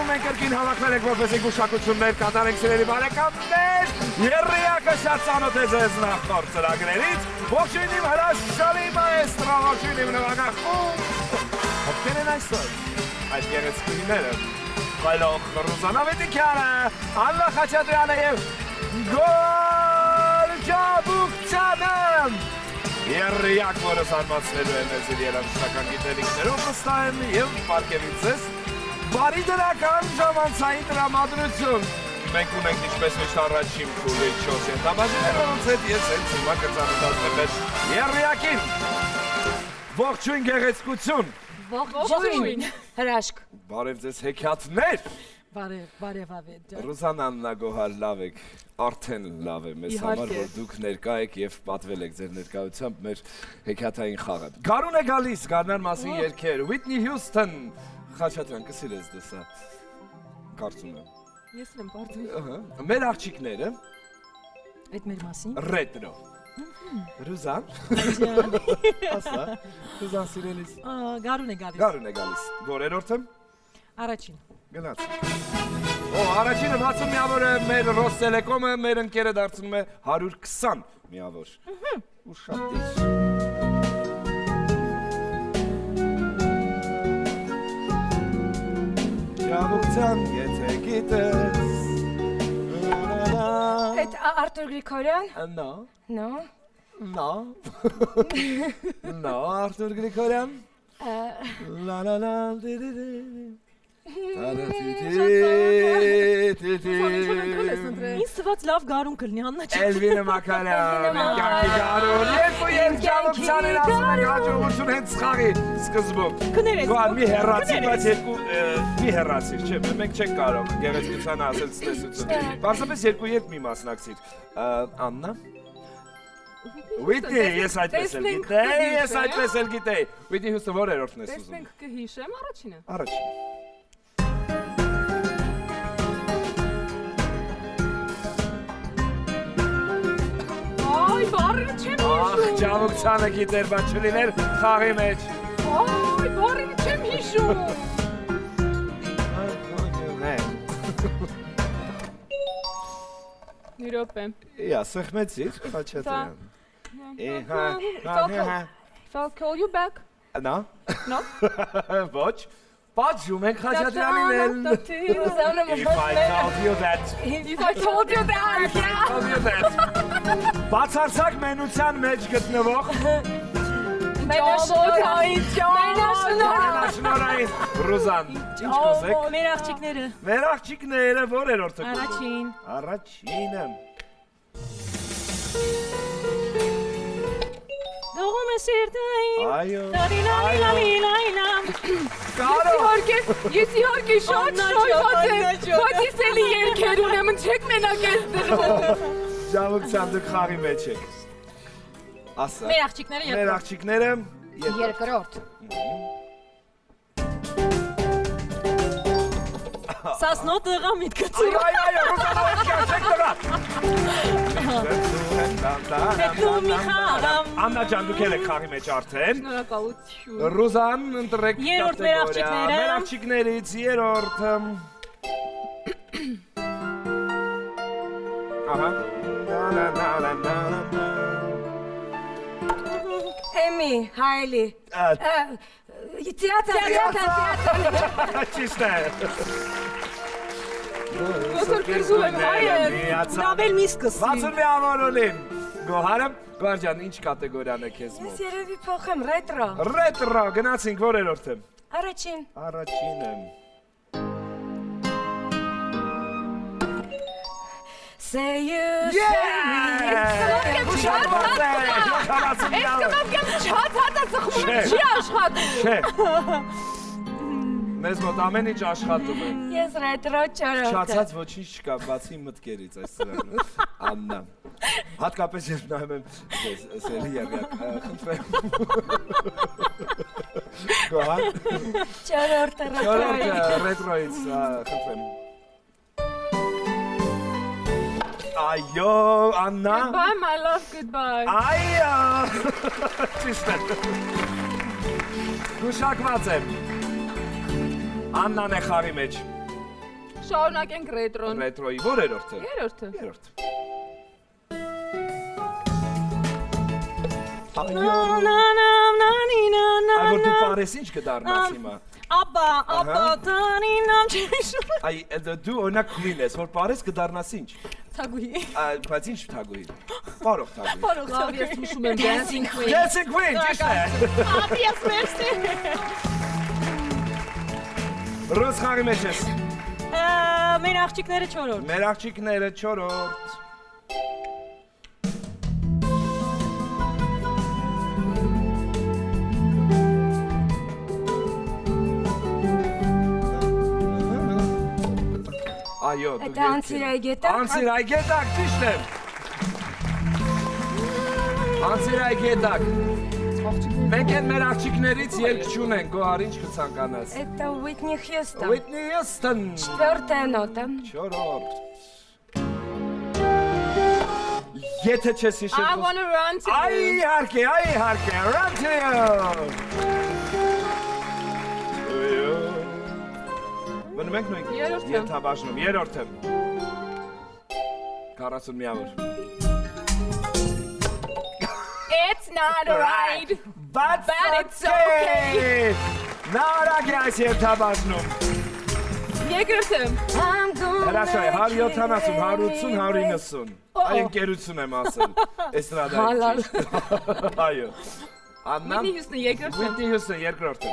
մենք կրկին հավաքվել ենք, որպեսզի գուշակություններ կատարենք սիրելի բարեկամներ։ Եռյակը շատ ծանոթ է ձեզ նախորդ ծրագրերից։ Ողջույն իմ հրաշալի մայեստրո, ողջույն իմ նվագախումբ։ Ովքեր են այսօր այս գեղեցկուհիները։ Գալող Ռուզան Ավետիքյանը, Աննա Խաչատրյանը և Գոհար Ջաբուկցյանը։ Եռյակ, որը զարմացնելու է մեզ իր երաժշտական գիտելիքներով, վստահ եմ և պարգևից ձեզ բարի դրական ժամանցային տրամադրություն։ Մենք ունենք ինչպես միշտ առաջին փուլի 4 ենթաբաժիններ, որոնց հետ ես հենց հիմա կծանոթացնեմ մեր եռյակին։ Ողջույն գեղեցկություն։ Ողջույն հրաշք։ Բարև ձեզ հեքիաթներ։ Բարև Ավետ։ Ռուզան, Աննա, Գոհար, լավ եք, արդեն լավ է մեզ համար, որ դուք ներկա եք և պատվել եք ձեր ներկայությամբ մեր հեքիաթային խաղը։ Գարուն է գալիս, գարնան մասին երգեր, Whitney Houston, Խաչատրյան, կսիրես դες սա, կարծում եմ։ Ես եմ կարծում։ Մեր աղջիկները, Այդ մեր մասին։ ռետրո։ Ռուզան, ասա, Ռուզան սիրելիս։ Գարուն է գալիս։ Գարուն է գալիս, որերորդը։ Առաջին։ Գնացի։ Առաջինը 60 միավորը մեր Ռոստելեկոմը, մեր ընկերը դարձնում է 120 միավոր։ Ու շատ դիշ։ Ջաբուկցյան, եթե գիտես։ Այդ Արտուր Գրիգորյան։ Նո։ Նո։ Նո։ Նո, Արտուր Գրիգորյան։ Լա լա լա դիդիդի։ Ինձ թվաց լավ գարուն կլինի, Աննա ջան։ Էլվինը Մակարյան, կյանքի գարուն, երկու Ջաբուկցյանն ասում են հաջողություն հենց խաղի սկզբում։ Կներես, Գոհար, մի հեռացի, բայց մի հեռացիր, չէ, մենք չենք կարող գեղեցկությանը ասել ցտեսություն։ Պարզապես երկու երկ մի մասնակցիր։ Աննա։ Whitney, ես այդպես էլ գիտեի։ Whitney Houston որերորդն ես ուզում։ Տեսնենք կհիշեմ առաջինը։ Առաջին։ Այ, բարին չեմ հիշում։ Ջաբուկցյանը գիտեր, բայց չլիներ խաղի մեջ։ Այ, բարին չեմ հիշում։ Մի րոպե։ Իա, սխմեցիր, Խաչատրյան։ If I'll call you back. Նա։ No. Ոչ։ Պատժում ենք Խաչատրյանին էլ։ If I told you that։ Բացարձակ մենության մեջ գտնվող Մենաշնորային Ռուզան, ինչ կուզեք։ Մեր աղջիկները։ Մեր աղջիկները որերորդը կուզում։ Առաջին։ Առաջինը։ Դողում է սիրտային։ Այո։ Ես իհարկե շատ շոյված եմ, բայց ես էլի երկեր ունեմ, չեք մենակ ես դրում։ Ջաբուկցյան, դուք խաղի մեջ եք։ Ասա։ Մեր աղջիկները Մեր աղջիկները Երկրորդ։ Սասնո տղա միտքը ծուր։ Այո, Ռուզան, չեք տղա։ Հետում մի խաղամ։ Աննա ջան, դուք էլ եք խաղի մեջ արդեն։ Շնորհակալություն։ Ռուզան, ընտրեք Երրորդ մեր աղջիկները։ Մեր աղջիկներից երրորդը։ Ահա։ Էմի, Հայլի։ Թիաթր։ Ճիշտ է։ Ոսոր կրզում եմ հայեր։ Դավել մի սկսի։ 60 միավոր ունին։ Գոհարը, Գոհար ջան, ինչ կատեգորիան է քեզ Ես մոտ։ երևի փոխեմ, ռետրո։ Ռետրո, գնացինք որերորդը։ Առաջին։ Առաջինը։ Say you say me. Շատ հատա սխմում եմ, չի աշխատում։ Չէ։ Մեզ մոտ ամեն ինչ աշխատում է։ Ես ռետրո չորրորդը։ Չացած ոչինչ չկա, բացի մտքերից այս ծրագրը։ Աննա։ Հատկապես երբ նայում եմ ձեզ, սերի եռյակ, խնդրեմ։ Գոհար։ Չորրորդը Ռետրոից, խնդրեմ։ Այո, Աննա։ Goodbye, my love, goodbye. Այո։ Ճիշտ է։ Գուշակված եմ։ Աննան է խաղի մեջ։ Շարունակենք ռետրոն։ Ռետրոյի որ երրորդը։ Երրորդը։ Երրորդ։ Na na na na na na. Այ որ դու պարես ինչ կդառնաս հիմա։ Աբա, տանի նամ չիշու։ Այ դու օրինակ քույն ես, որ պարես կդառնաս ինչ։ Թագուհի։ Բայց ինչ թագուհի։ Պարող թագուհի։ Բարոք Լավ, ես հուշում եմ dancing queen։ Dancing Queen, ճիշտ է։ Աբիես մերսի։ Ռոս խաղի մեջ ես։ Մեր աղջիկները 4-րդ։ Մեր աղջիկները 4-րդ։ Այո, դու Դա անցիրայգետակ։ Անցիրայգետակ, ճիշտ է։ Անցիրայգետակ։ Մենք են մեր աղջիկներից երկ չունենք, գոհար ինչ կցանկանաս։ Это Whitney Houston. Whitney Houston։ 4-րդ նոտը։ 4-րդ։ Եթե չես I հիշել։ wanna run to Այ you։ իհարկե, run to you։ Մնում ենք նույն Երրորդը։ ենթաբաժնում, երրորդը։ 40 միավոր։ It's not right. But it's okay։ Նա արագ է այս ենթաբաժնում։ Երկրորդը։ Հրաշայ, 170, 180, 190։ Այ ընկերություն եմ ասել, էստրադայի Հալալ։ ճիշտ։ Այո։ Աննա, Whitney Houston երկրորդը։ Whitney Houston երկրորդը։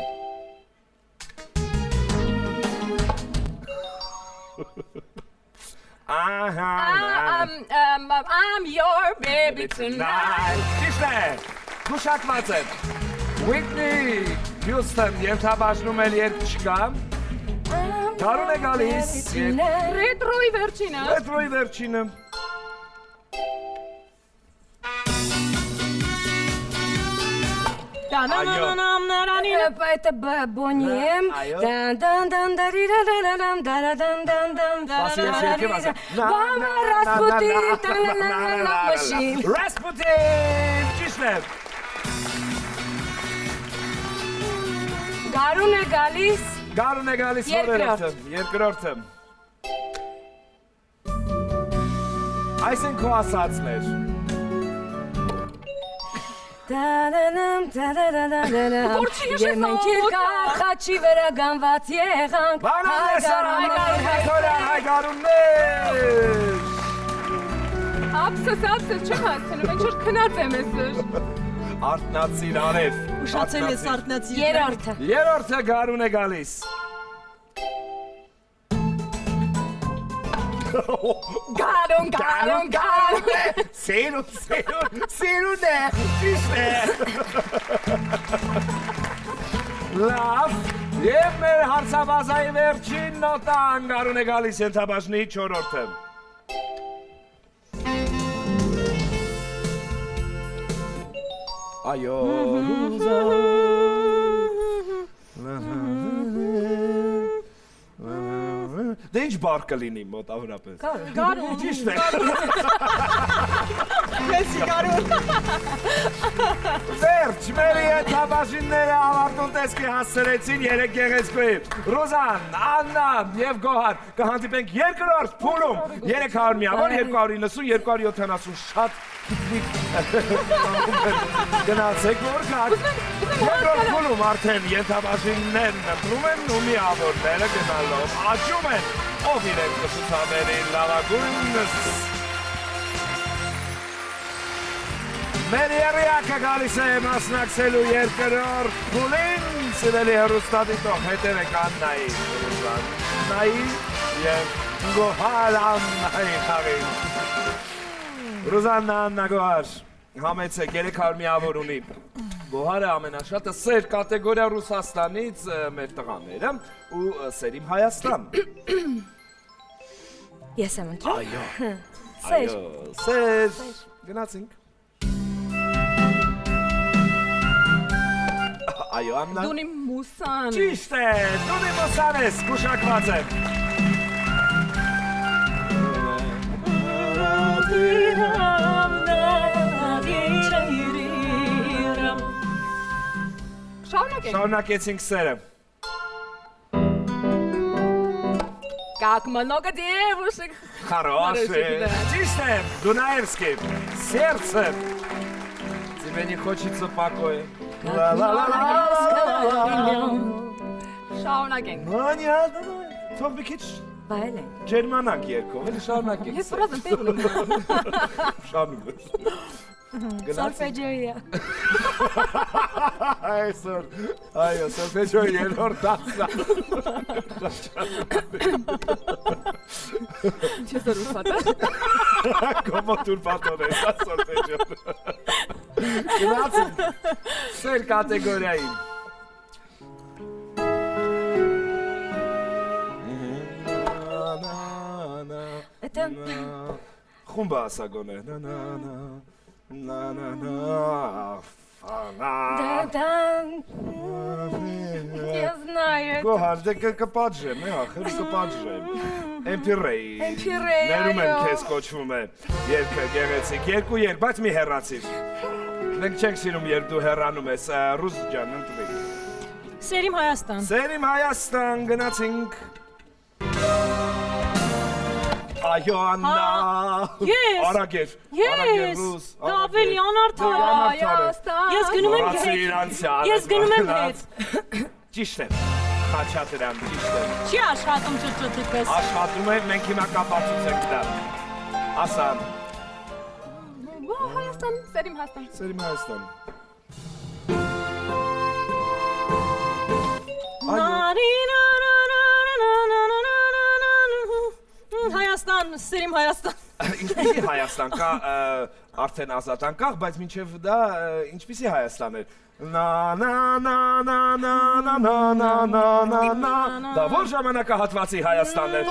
I'm your baby tonight։ Ճիշտ է։ Գուշակված է։ Whitney Houston ենթաբաժնում էլ երկ չկա։ Գարուն է գալիս։ Ռետրոյի վերջինը։ Ռետրոյի վերջինը։ Это Boniem. Այո։ Mama Rasputin. Machine. Rasputin, ճիշտ է։ Գարուն է գալիս։ Գարուն է գալիս որերորդը, երկրորդը։ Այս են քո ասածներ։ Եվ մենք երկար խաչի վրա գանված եղանք։ Բանալեսար, հայ գարուններ։ Ապսս, չեմ հասցնում, ինչ որ քնած եմ էսր։ Արտնացիր արև։ Ուշացել ես արտնացի։ Երորդը։ Երորդը գարուն է գալիս։ Գարուն։ Սերուն է, ճիշտ է։ Լավ, և մեր հարցավազայի վերջին նոտան գարուն է գալիս ենթաբաժնի 4-որդը։ Այո, Դե ինչ բար կլինի մոտավորապես։ Գարուն։ Ճիշտ է։ Մեսի գարուն։ Վերջ, մեր ենթաբաժինները ավարտուն տեսքի հասցրեցին երեք գեղեցկուի։ Ռոզան, Աննա և Գոհար կհանդիպենք երկրորդ փուլում 300 միավոր, 290, 270 շատ գնացեք որ կակ։ Երկրորդ փուլում արդեն ենթաբաժիններն ընտրում են ու միավորները գնալով աճում են, ով իրենք կշուցաբերի լավագույնս։ Մեր երիակը գալիս է մասնակցելու երկրորդ փուլին, սիրելի հեռուստադիտող, հետևեք Աննայի, Ռուզաննայի և Գոհար Աննայի խաղին։ Ռուզաննա, Աննա, Գոհար, համեցեք 300 միավոր ունի։ Գոհարը ամենաշատը սեր կատեգորիա Ռուսաստանից մեր տղաները ու սերիմ Հայաստան։ Ես եմ ընտրում։ Այո, Սեր։ սեր, գնացինք։ Այո, Աննա։ Դունի մուսան։ Ճիշտ է, դունի մուսան ես, կուշակված է։ Շարունակենք։ Շարունակեցինք սերը։ как много девушек. Хороший. Чисто, Дунаевский. Сердце. Тебе не хочется покоя. Շարունակենք։ Անյա, թող մի քիչ Վայել է։ ջերմանանք երկով, էլի շարունակենք։ Ես պրոզն տեղ ունեմ։ Շարունակենք։ Գնացի։ Սոլֆեջիոյի։ Այսօր, այո, սոլֆեջոյի երրորդ դասը։ Չես ռուսատը։ Կոմոտուր պատոներ, սա սոլֆեջո։ Գնացի։ Սեր կատեգորիային։ Էտը Խումբը ասա գոնե։ Я знаю. Գոհար, դե կպատժեմ, ախր կպատժեմ։ Էմպիրեի։ Էմպիրեի, Ներում եմ այո։ քեզ կոչվում է։ Երգը գեղեցիկ, երկու երգ, բայց մի հեռացիր։ Մենք չենք սիրում, երբ դու հեռանում ես, ռուս ջան, ընտրի։ Սերիմ Հայաստան։ Սերիմ Հայաստան գնացինք։ Այո, Աննա։ Ես։ Արագեր, Ես։ ռուս։ Դա ավելի անարդար է։ Հայաստան։ Ես գնում եմ Ռացի հետ։ իրանցյալ։ Ես գնում եմ հետ։ Ճիշտ է։ Խաչատրյան, ճիշտ է։ Չի աշխատում ճճտիկս։ Աշխատում է, մենք հիմա կապացուցենք դա։ Ասան, Հայաստան, Սերիմ Հայաստան։ Սերիմ Հայաստան։ Հայաստան, Սերիմ Հայաստան։ Ինչպիսի Հայաստան կա արդեն ազատ անկախ, բայց մինչև դա ինչպիսի Հայաստան էր։ Դա որ ժամանակահատվածի Հայաստանն էր։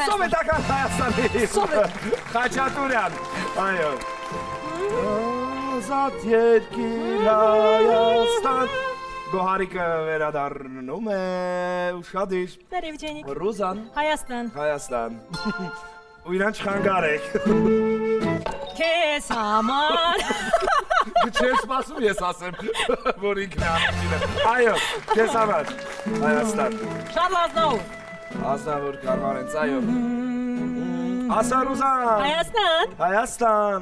Սովետական Հայաստանի։ Խաչատուրյան, այո։ Ազատ երկիր Հայաստան։ Գոհարիկը վերադառնում է ուշադիր։ Բարև ջենիկ։ Ռուզան, Հայաստան։ Հայաստան։ Ու իրան չխանգարեք։ Քեզ համար։ Չէ սպասում ես ասեմ, որ ինքն է առաջինը։ Այո, քեզ համար։ Հայաստան։ Շարլ Ազնավուր։ Ազնավուր Կարմարենց, այո։ Ասա Ռուզան։ Հայաստան։ Հայաստան։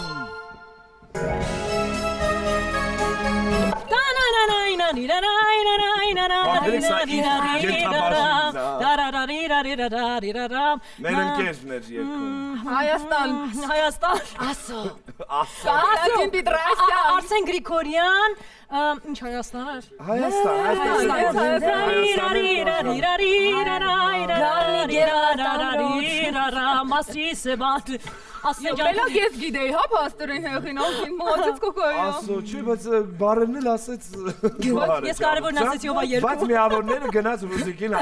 Մեր ընկերն էր երկում։ Հայաստան։ Հայաստան։ ասո։ Ասա։ Կասին Պիտրասյան։ Արսեն Գրիգորյան, ինչ Հայաստան էր։ Հայաստան։ Բելակ ես գիտեի, հա, պաստորեն հեղին, աղին մոհացեց կոկոյա։ Ասո, չի, բայց բարերն էլ ասեց Ես կարևորն ասեցի ովա երկու։ Բայց միավորները գնաց Ռուզիկին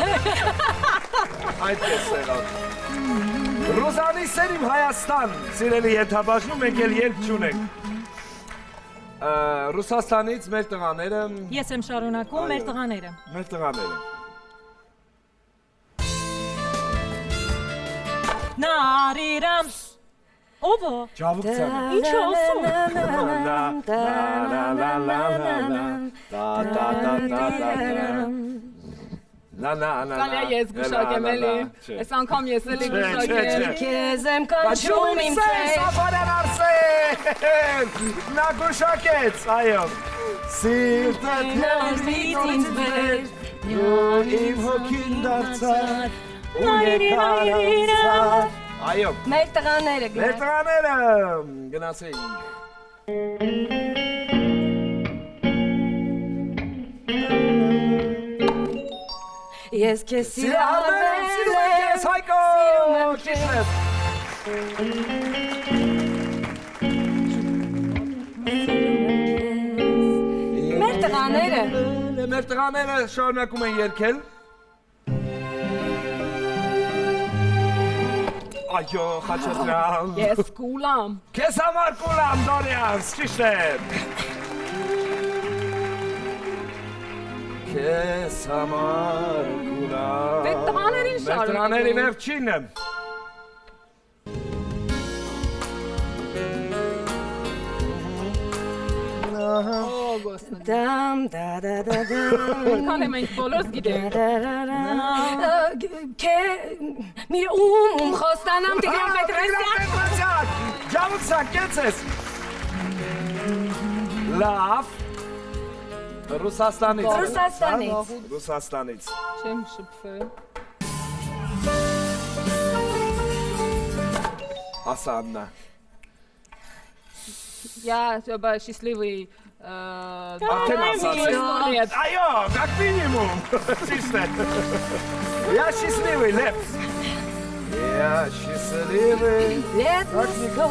այդպես եղավ։ Ռուզանի Սերիմ Հայաստան, սիրելի ենթաբաժնում, մենք էլ երկ չունենք։ Ռուսաստանից մեր տղաները։ Ես եմ շարունակում մեր տղաները։ Մեր տղաները։ Նարիրամ Ովո։ Ջավուկցանը։ Ինչ ասում։ Կալյա ես գուշակեմ էլի, ես անգամ ես էլի գուշակեմ։ Քեզ եմ կանչում իմ Սես, Սաֆարյան Արսեն, նա գուշակեց, այո, սիրտդ Նորից ինձ վեր, իմ հոգին դարձար, ու եկարանցար, այո, մեր տղաները մեր գնա։ տղաները, գնացեինք, Ես քեզ սիրահարվել ես Հայկո, ճիշտ է, Մեր տղաները Մեր տղաները շարունակում են երգել։ Այո, Խաչատրյան։ Ես կուլամ։ Քեզ համար կուլամ, Դորյանս, ճիշտ է։ Քեզ համար կուլամ։ Դե տղաներին Մեր տղաների վերջինը։ Օ, գոսնա։ Դամ դա դա դա դամ Քան եմ ենք բոլորս գիտենք։ Միր խոստանամ Տիգրան Պետրոսյան Ջավուցան, կեցես։ Լավ։ Ռուսաստանից։ Ռուսաստանից։ Չեմ շփվել։ Ասա Աննա։ Я счастливый Արդեն ասացի։ Այո, как минимум։ Ճիշտ է։ Я счастливый, Лепс։ Я счастливый, Let как никто։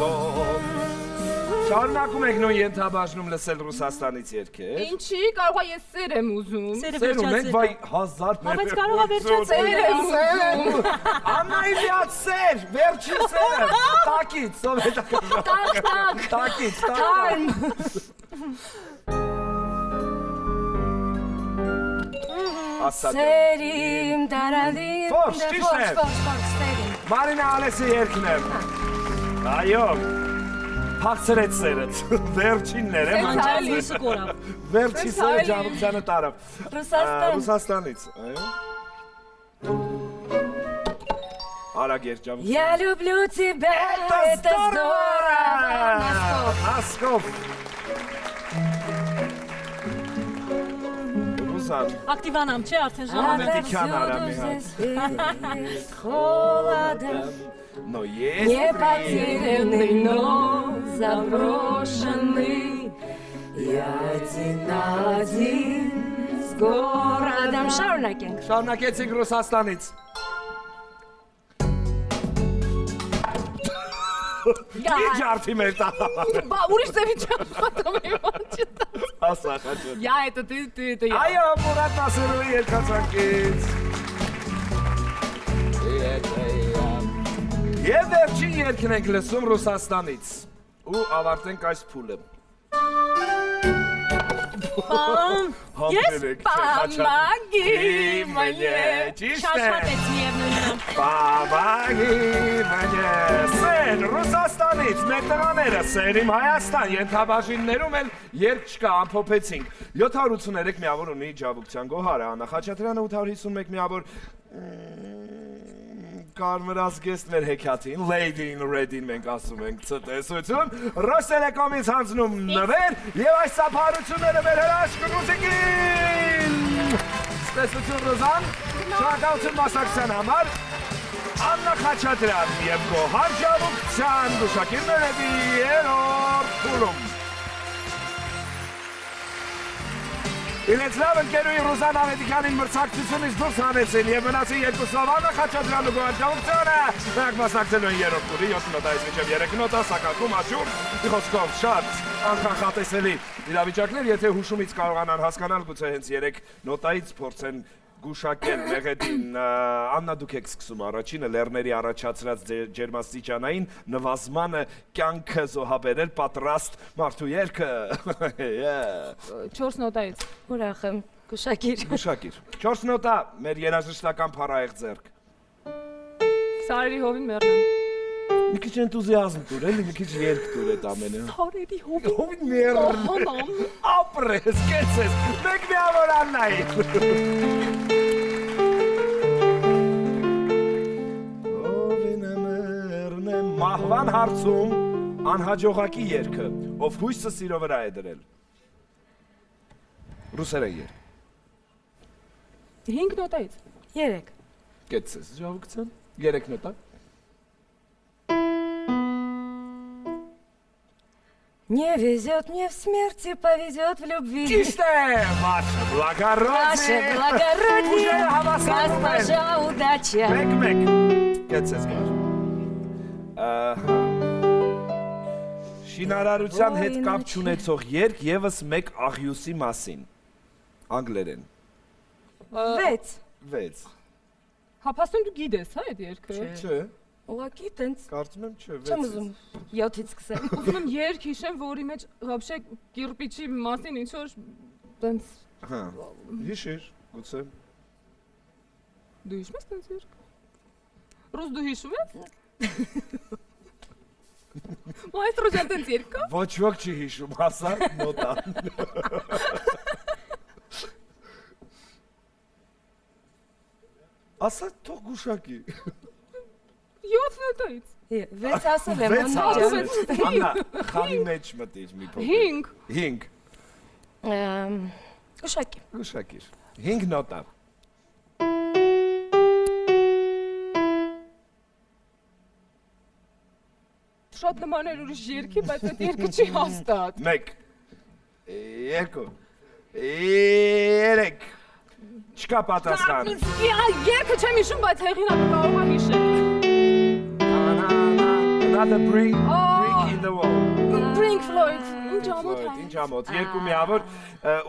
Շարունակում եք նույն ենթաբաժնում լսել Ռուսաստանից երգեր։ Ինչի կարող է ես սեր եմ ուզում։ Սերը Սեր ունենք, վայ, վերջացել։ 1000 Բայց կարող է վերջացել։ Սեր եմ ուզում։ Աննայի միած սեր, վերջին սերը, տակից, սովետական։ տակ Տակից, Թարմ Ասա դե։ Սերիմ դարալին Ֆորս, ճիշտ է։ Սերիմ Մարինա Ալեսի երգն է։ Այո, փախցրեց սերդ, վերջիններ եմ Անջան անջան։ լույսը կորավ։ Վերջի սերը ջավուկցանը տարավ։ Ռուսաստան Ռուսաստանից, այո։ Արագ երգ ջավուկցան։ Я люблю тебя, это здорово Ասկով։ Ռուսան։ Ակտիվանամ, չէ, արդեն ժամանակ։ Ամենտիկյան արամի հատ։ Холодом Но Не есть потерянный, но заброшенный Я один на один с городом Շարունակենք Շարունակեցինք Ռուսաստանից։ Ինչ արդի մեր տաղավարը։ Բա ուրիշ ձևի չեմ պատում եմ ոչտա։ Ասա խաչը։ Я это ты я։ Այո, Մուրադ Նասերովի երկացանկից։ Եվ վերջին երգն ենք լսում Ռուսաստանից։ Ու ավարտենք այս փուլը։ Պամ։ Համբերեք, Պամագի մենե, ճիշտ է։ Շաշկատեց միևնույնը։ Պամագի մենե։ Սեն, Ռուսաստանից, մեր տղաները, Սերիմ Հայաստան, ենթաբաժիններում էլ երգ չկա, ամփոփեցինք։ 783 միավոր ունի ջավուկցյան Գոհարը, Աննա Խաչատրյանը 851 միավոր կարմրազգեստներ հեքիաթին, Lady in Red-ին մենք ասում ենք ցտեսություն, Ռոստելեկոմից հանձնում նվեր եւ այս սափարությունները մեր հրաշք մուզիկին։ Ցտեսություն Ռոզան, շնորհակալություն մասնակցության համար։ Աննա Խաչատրյան եւ Գոհար Ջավուկցյան գուշակիրների երրորդ փուլում։ Իրենց լավ ընկերուի Ռուզան Ավետիքյանին մրցակցությունից դուրս հանեցին եւ մնացին երկու Սլավանը Խաչատրյանն ու Գոհար Ջավուկցյանը։ Նրանք մասնակցելու են երրորդ փուլի 7 նոտայից մինչև 3 նոտա, սակարկում աշուր, խոսքով շատ անկանխատեսելի իրավիճակներ, եթե հուշումից կարողանան հասկանալ, գուցե հենց 3 նոտայից փորձեն գուշակել մեղեդին։ Աննա դուք եք սկսում առաջինը լեռների առաջացրած ջերմաստիճանային նվազմանը կյանքը զոհաբերել պատրաստ մարդու երգը։ 4 նոտայից։ Ուրախ եմ գուշակիր Գուշակիր։ 4 նոտա մեր երաժշտական փառահեղ ձեռք։ Սարերի հովին մեռնեմ։ Մի քիչ էնտուզիազմ տուր, էլի մի քիչ երգ տուր այդ ամենը։ Սարերի հովին։ Ով ներն։ Ապրես, կեցես։ Մեկ միավոր Աննայի։ Մահվան հարցում անհաջողակի երգը, ով հույսը սիրո վրա է դրել։ Ռուսերեն երգ։ 5 նոտայից։ 3 Կեցես, Ջավուկցյան, 3 նոտա։ Не везет мне в смерти, повезет в любви Ճիշտ է, Վաշը Ваше բլագարոդի։ благородие, հավասարում են։ госпожа удача Մեկ, կեցես գար։ Շինարարության հետ կապ չունեցող երգ եւս մեկ աղյուսի մասին։ Անգլերեն։ 6 Հապաստում դու գիտես, հա, այդ երգը։ Չէ, Ուղղակի տենց կարծում եմ չէ, 6։ չեմ ուզում 7-ից սկսեմ Ուզում եմ երգ հիշեմ, որի մեջ вообще կիրպիչի մասին ինչ որ տենց Հա։ Հիշիր, գուցե։ դու հիշում ես տենց երգ։ Ռուս դու հիշում ես։ Մայստրո ջան տենց երկա։ Ոչ ոք չի հիշում, հասա նոտան։ Ասա թող գուշակի։ 7 նոտայից։ Վեց ասել եմ, Վեց աննա ասել։ ջան։ Աննա, խաղի մեջ մտիր մի փոքր։ 5։ 5։ Ուշակի։ Գուշակիր։ 5 նոտա։ Շատ նման էր ուրիշ երկի, բայց այդ երկը չի հաստատ։ 1 2 3 Չկա պատասխան։ Երկը չեմ հիշում, բայց հեղինակը կարող եմ հիշել։ Another brick in the wall։ Pink Floyd, ինչ ամոթ է։ Ինչ ամոթ, երկու միավոր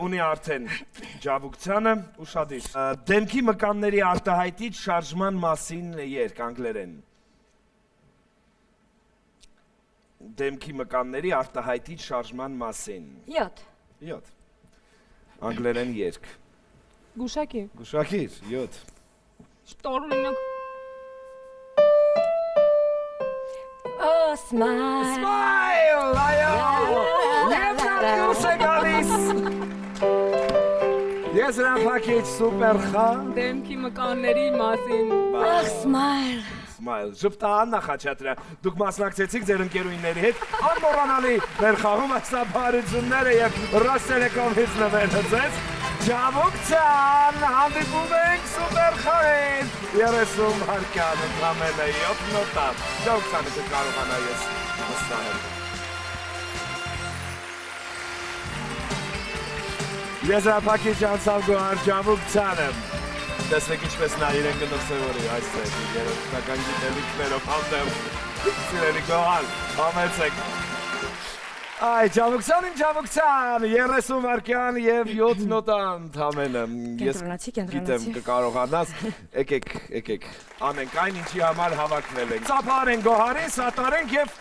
ունի արդեն Ջավուկցյանը, ուշադիր։ Դեմքի մկանների արտահայտիչ շարժման մասին երկ անգլերեն։ Դեմքի մկանների արտահայտիչ շարժման մասին։ 7 7 Անգլերեն երկ։ Գուշակի։ Գուշակիր, 7 Շտորնինակ։ Oh, smile. Smile, այո։ Եվ նա դուրս է գալիս։ Ես ռամփակիչ սուպեր խա։ Դեմքի մկանների մասին։ Ach, smile. Smile, ժպտա Աննա Խաչատրյան, դուք մասնակցեցիք ձեր ընկերուհիների հետ անմոռանալի մեր խաղում ասաբարությունները եւ Ռոստելեկոմից նվերը ձեզ։ Ջավուկցյան, հանդիպում ենք սուպեր խաղին։ 30 հարկան, ընդամենը 7 նոտա։ Ջավուկցյանը կկարողանա ես վստահել։ Եզրափակիչ անցավ գոհար Ջավուկցյանը։ Տեսեք ինչպես նա իրեն գնովսևորի այստեղ երաժշտական գիտելիքներով հանդեմ սիրելի գոհար, համեցեք։ Այ Ջավուկցյան, 30 վարկյան և 7 նոտա ընդամենը։ Կենտրոնացի, Գիտեմ կկարողանաս, եկեք, անենք այն ինչի համար հավաքվել ենք։ Ծափարենք գոհարին, սատարենք և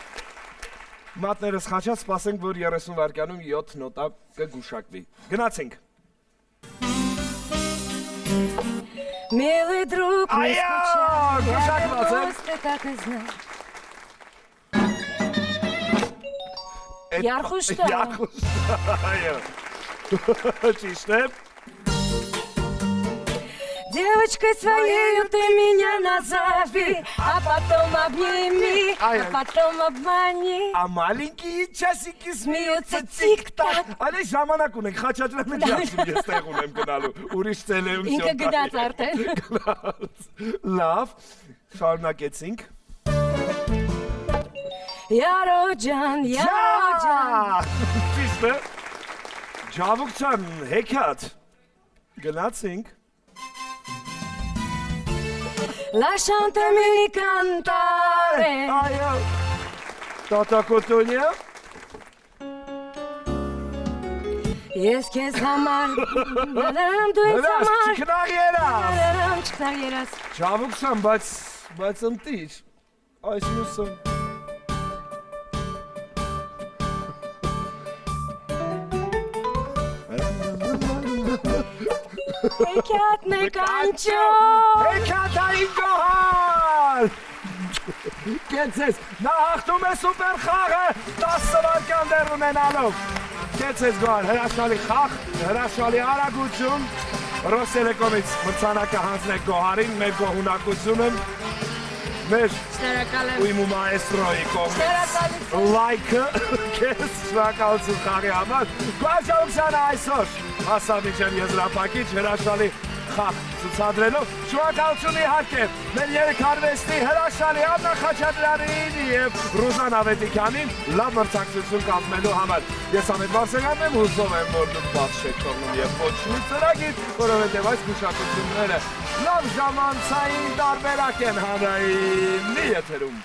մատներս խաչած սպասենք, որ 30 վարկյանում 7 նոտա կգուշակվի։ Գնացինք։ Милый друг, не Ай-я! скучай, Гусак я молодцы. просто так и знал. Ярхուշտա։ Այո։ Ճիշտ է։ Девочкой своей ты меня назови, а потом обними, Ай-яй. а потом обмани. А маленькие часики Смеются смеются тик-так. Ալի ժամանակ ունենք, խաչատրեմ եմ դիասում ես տեղ ունեմ գնալու, ուրիշ ծելեում Ինքը գնաց արդեն։ Լավ, շարունակեցինք։ Yarojan, Yarojan. Ճիշտ է։ Ջավուկցյան, հեքիաթ։ Գնացինք։ Lasciatemi cantare. Այո։ Տատա Կոտոնյա։ Ես քեզ համար նարամ դու ինձ Հրաշք, համար չքնաղ երաս։ նարամ չքնաղ երաս Ջավուկցյան, բայց ընտիր։ Այս մյուսը։ Հեքիաթն է կանչո Հեքիաթային գոհար։ Կեցես, նա հաղթում է սուպեր խաղը 10 վարկյան դեռ ունենալով։ Կեցես գոհար, հրաշալի խաղ, հրաշալի արագություն։ Ռոստելեկոմից մրցանակը հանձնեք գոհարին, մեր գոհունակությունը մեր Շնորհակալ եմ ուիմու մայստրոյի կողմից լայքը կես շնորհակալություն խաղի համար։ Գոհարջանությանը այսօր հասավ իջան եզրափակիչ հրաշալի խաղ ցուցադրելով։ Շնորհակալություն իհարկե մեր երեքարվեստի հրաշալի Աննա Խաչատրյանին եւ Ռուզան Ավետիքյանին լավ մրցակցություն կազմելու համար։ Ես Ամետ Վարսեղյանն եմ, հուսով եմ, որ դուք բաց չեք թողնում եւ ոչ մի ծրագիր, որովհետեւ այս գուշակությունները լավ ժամանցային տարբերակ են հանրային եթերում։